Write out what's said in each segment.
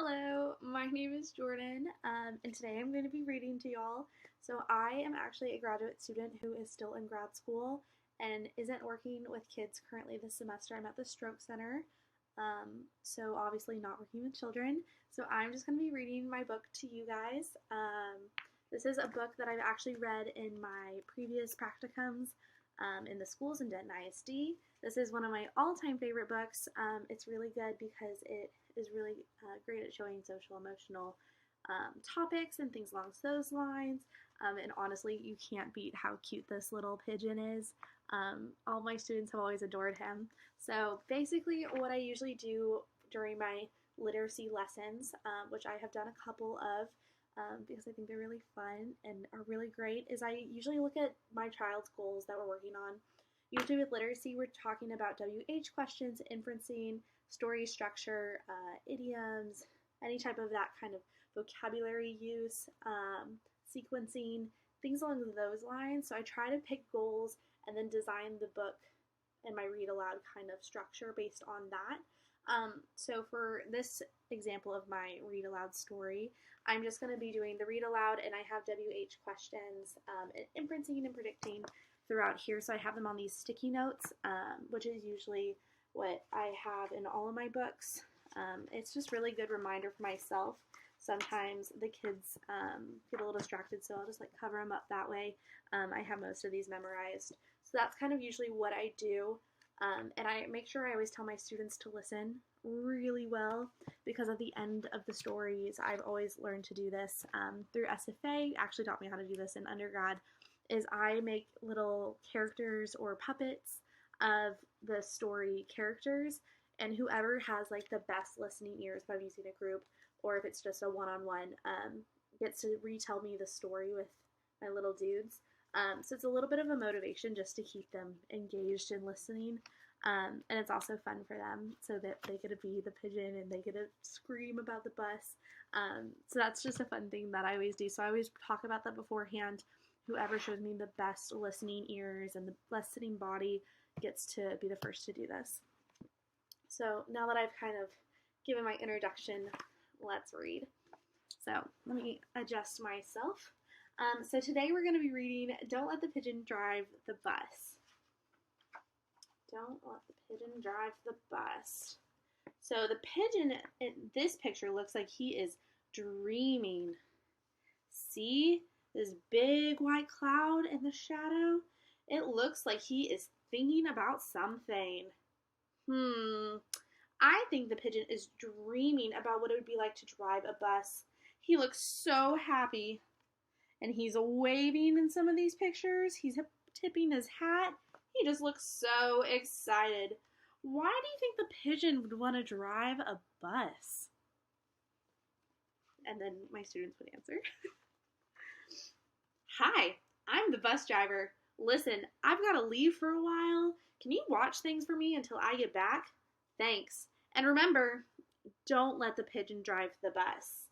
Hello, my name is Jordan, and today I'm going to be reading to y'all. So, I am actually a graduate student who is still in grad school and isn't working with kids currently this semester. I'm at the Stroke Center, so obviously not working with children. So, I'm just going to be reading my book to you guys. This is a book that I've actually read in my previous practicums in the schools in Denton ISD. This is one of my all-time favorite books. It's really good because it is really great at showing social emotional topics and things along those lines. And honestly, you can't beat how cute this little pigeon is. All my students have always adored him. So basically what I usually do during my literacy lessons, which I have done a couple of, because I think they're really fun and are really great, is I usually look at my child's goals that we're working on. Usually with literacy, we're talking about WH questions, inferencing, story structure, idioms, any type of that kind of vocabulary use, sequencing, things along those lines. So I try to pick goals and then design the book and my read aloud kind of structure based on that. So for this example of my read aloud story, I'm just going to be doing the read aloud, and I have WH questions, inferencing and predicting throughout here. So I have them on these sticky notes, which is usually what I have in all of my books. It's just really good reminder for myself. Sometimes the kids get a little distracted, so I'll just like cover them up that way. I have most of these memorized. So that's kind of usually what I do. And I make sure I always tell my students to listen really well, because at the end of the stories, I've always learned to do this through SFA, actually taught me how to do this in undergrad, is I make little characters or puppets of the story characters, and whoever has like the best listening ears, if I'm using a group, or if it's just a one-on-one, gets to retell me the story with my little dudes. So it's a little bit of a motivation just to keep them engaged and listening. And it's also fun for them so that they get to be the pigeon and they get to scream about the bus. So that's just a fun thing that I always do. So I always talk about that beforehand. Whoever shows me the best listening ears and the listening body gets to be the first to do this. So now that I've kind of given my introduction, let's read. So let me adjust myself. So today we're going to be reading Don't Let the Pigeon Drive the Bus. Don't let the pigeon drive the bus. So the pigeon in this picture looks like he is dreaming. See this big white cloud in the shadow? It looks like he is thinking about something. I think the pigeon is dreaming about what it would be like to drive a bus. He looks so happy. And he's waving in some of these pictures. He's tipping his hat. He just looks so excited. Why do you think the pigeon would want to drive a bus? And then my students would answer. Hi, I'm the bus driver. Listen, I've got to leave for a while. Can you watch things for me until I get back? Thanks. And remember, don't let the pigeon drive the bus.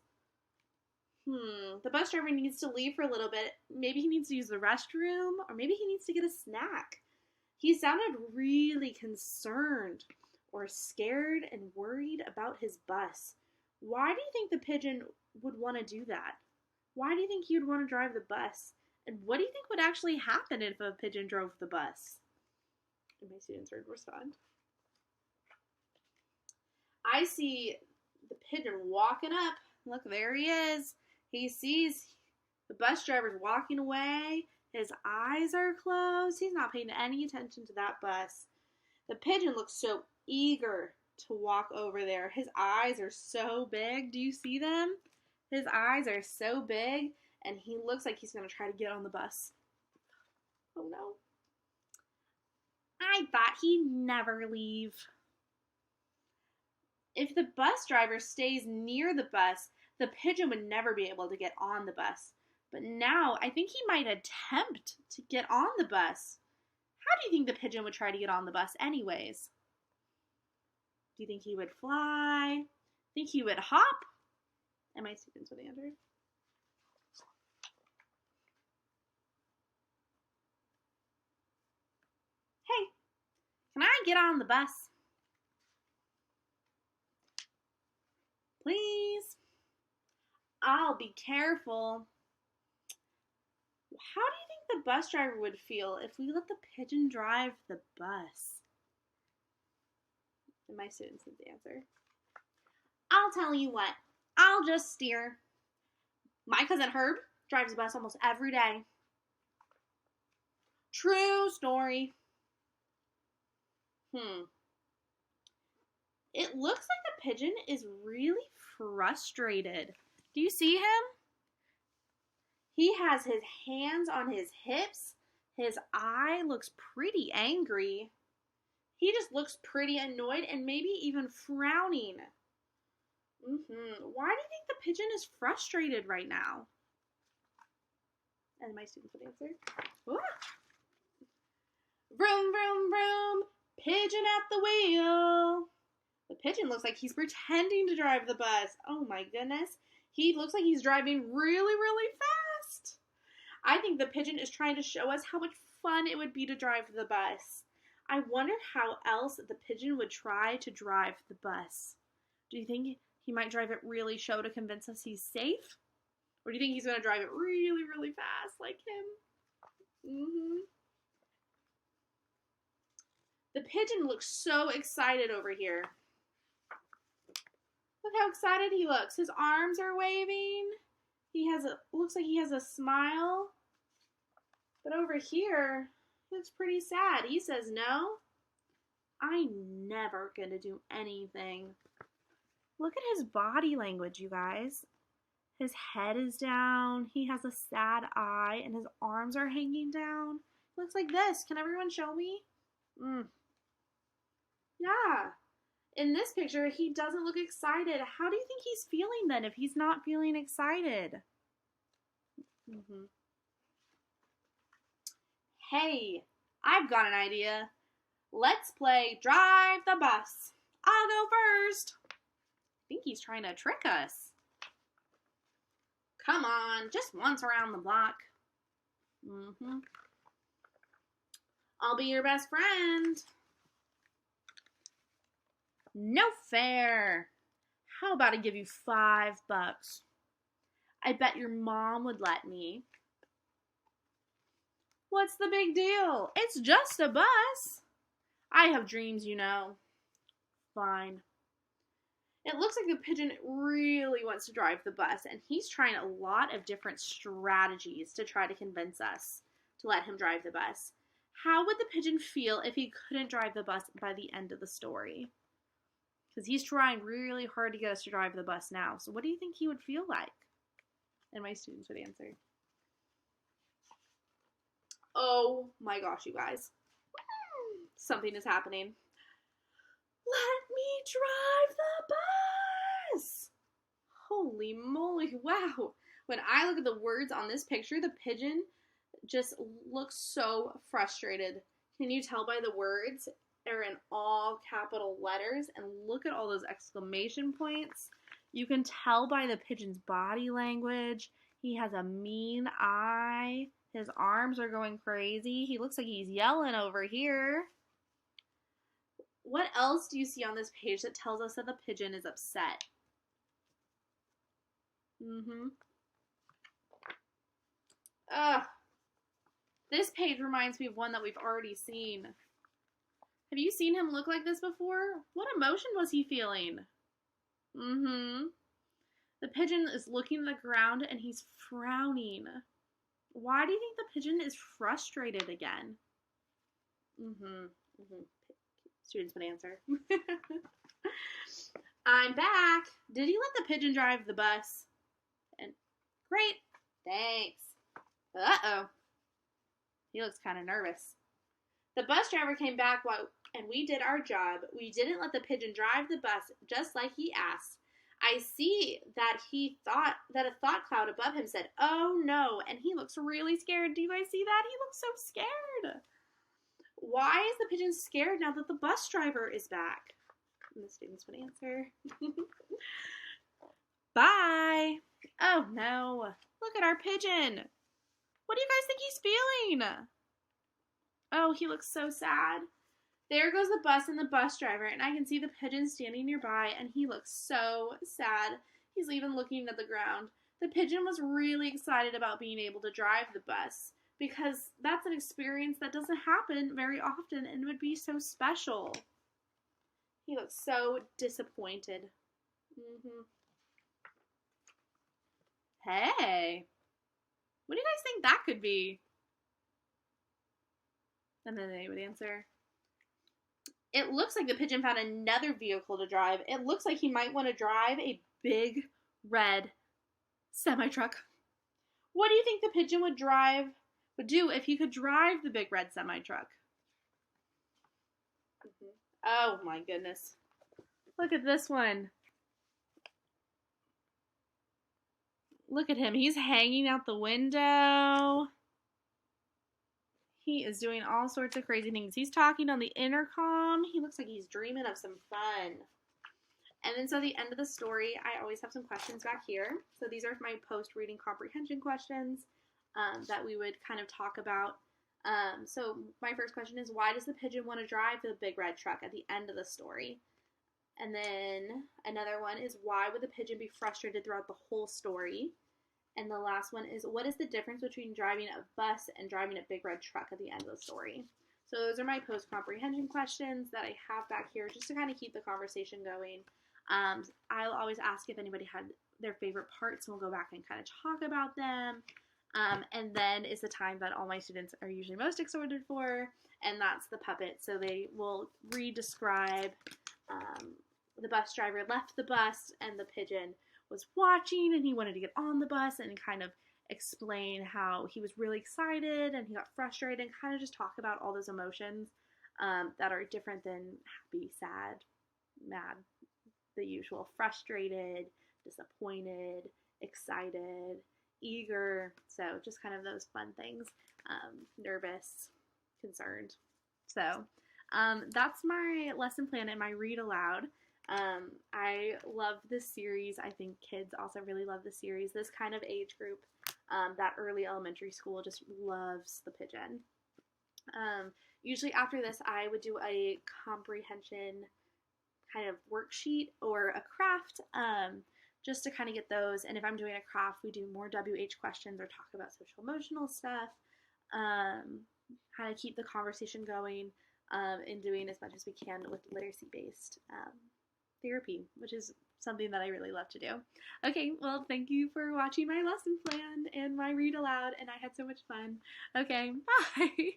The bus driver needs to leave for a little bit. Maybe he needs to use the restroom, or maybe he needs to get a snack. He sounded really concerned or scared and worried about his bus. Why do you think the pigeon would want to do that? Why do you think he would want to drive the bus? And what do you think would actually happen if a pigeon drove the bus? And my students would respond. I see the pigeon walking up. Look, there he is. He sees the bus driver's walking away. His eyes are closed. He's not paying any attention to that bus. The pigeon looks so eager to walk over there. His eyes are so big. Do you see them? His eyes are so big, and he looks like he's going to try to get on the bus. Oh no. I thought he'd never leave. If the bus driver stays near the bus, the pigeon would never be able to get on the bus. But now, I think he might attempt to get on the bus. How do you think the pigeon would try to get on the bus anyways? Do you think he would fly? Think he would hop? And my students would answer. Hey, can I get on the bus? Please? I'll be careful. How do you think the bus driver would feel if we let the pigeon drive the bus? And my students need the answer. I'll tell you what. I'll just steer. My cousin Herb drives the bus almost every day. True story. It looks like the pigeon is really frustrated. Do you see him? He has his hands on his hips. His eye looks pretty angry. He just looks pretty annoyed and maybe even frowning. Why do you think the pigeon is frustrated right now? And my students would answer. Ooh. Vroom, vroom, vroom. Pigeon at the wheel. The pigeon looks like he's pretending to drive the bus. Oh my goodness. He looks like he's driving really, really fast. I think the pigeon is trying to show us how much fun it would be to drive the bus. I wonder how else the pigeon would try to drive the bus. Do you think he might drive it really slow to convince us he's safe? Or do you think he's going to drive it really, really fast like him? The pigeon looks so excited over here. Look how excited he looks. His arms are waving. Looks like he has a smile. But over here, he looks pretty sad. He says, no, I'm never going to do anything. Look at his body language, you guys. His head is down. He has a sad eye, and his arms are hanging down. He looks like this. Can everyone show me? Yeah. In this picture, he doesn't look excited. How do you think he's feeling then if he's not feeling excited? Hey, I've got an idea. Let's play Drive the Bus. I'll go first. I think he's trying to trick us. Come on, just once around the block. I'll be your best friend. No fair. How about I give you $5? I bet your mom would let me. What's the big deal? It's just a bus. I have dreams, you know. Fine. It looks like the pigeon really wants to drive the bus, and he's trying a lot of different strategies to try to convince us to let him drive the bus. How would the pigeon feel if he couldn't drive the bus by the end of the story? Because he's trying really hard to get us to drive the bus now. So what do you think he would feel like? And my students would answer. Oh my gosh, you guys. Something is happening. Let me drive the bus! Holy moly, wow. When I look at the words on this picture, the pigeon just looks so frustrated. Can you tell by the words? They're in all capital letters, and look at all those exclamation points. You can tell by the pigeon's body language. He has a mean eye. His arms are going crazy. He looks like he's yelling over here. What else do you see on this page that tells us that the pigeon is upset? This page reminds me of one that we've already seen. Have you seen him look like this before? What emotion was he feeling? The pigeon is looking at the ground and he's frowning. Why do you think the pigeon is frustrated again? Students would answer. I'm back. Did you let the pigeon drive the bus? And great. Thanks. Uh-oh. He looks kind of nervous. The bus driver came back and we did our job. We didn't let the pigeon drive the bus just like he asked. I see that a thought cloud above him said, oh no, and he looks really scared. Do you guys see that? He looks so scared. Why is the pigeon scared now that the bus driver is back? And the students would answer. Bye. Oh no. Look at our pigeon. What do you guys think he's feeling? Oh, he looks so sad. There goes the bus and the bus driver, and I can see the pigeon standing nearby, and he looks so sad. He's even looking at the ground. The pigeon was really excited about being able to drive the bus because that's an experience that doesn't happen very often and would be so special. He looks so disappointed. Hey, what do you guys think that could be? And then they would answer. It looks like the pigeon found another vehicle to drive. It looks like he might want to drive a big red semi-truck. What do you think the pigeon would do if he could drive the big red semi-truck? Oh my goodness. Look at this one. Look at him. He's hanging out the window. He is doing all sorts of crazy things. He's talking on the intercom. He looks like he's dreaming of some fun. And then so at the end of the story, I always have some questions back here. So these are my post-reading comprehension questions that we would kind of talk about. So my first question is, why does the pigeon want to drive the big red truck at the end of the story? And then another one is, why would the pigeon be frustrated throughout the whole story? And the last one is, what is the difference between driving a bus and driving a big red truck at the end of the story? So those are my post-comprehension questions that I have back here just to kind of keep the conversation going. I'll always ask if anybody had their favorite parts, and we'll go back and kind of talk about them. And then is the time that all my students are usually most excited for, and that's the puppet. So they will re-describe the bus driver left the bus and the pigeon was watching and he wanted to get on the bus, and kind of explain how he was really excited and he got frustrated, and kind of just talk about all those emotions that are different than happy, sad, mad, the usual frustrated, disappointed, excited, eager. So just kind of those fun things, nervous, concerned. So that's my lesson plan and my read aloud. I love this series. I think kids also really love this series. This kind of age group, that early elementary school, just loves the pigeon. Usually after this, I would do a comprehension kind of worksheet or a craft, just to kind of get those. And if I'm doing a craft, we do more WH questions or talk about social emotional stuff, kind of keep the conversation going, and doing as much as we can with literacy-based therapy, which is something that I really love to do. Okay, well, thank you for watching my lesson plan and my read aloud, and I had so much fun. Okay, bye!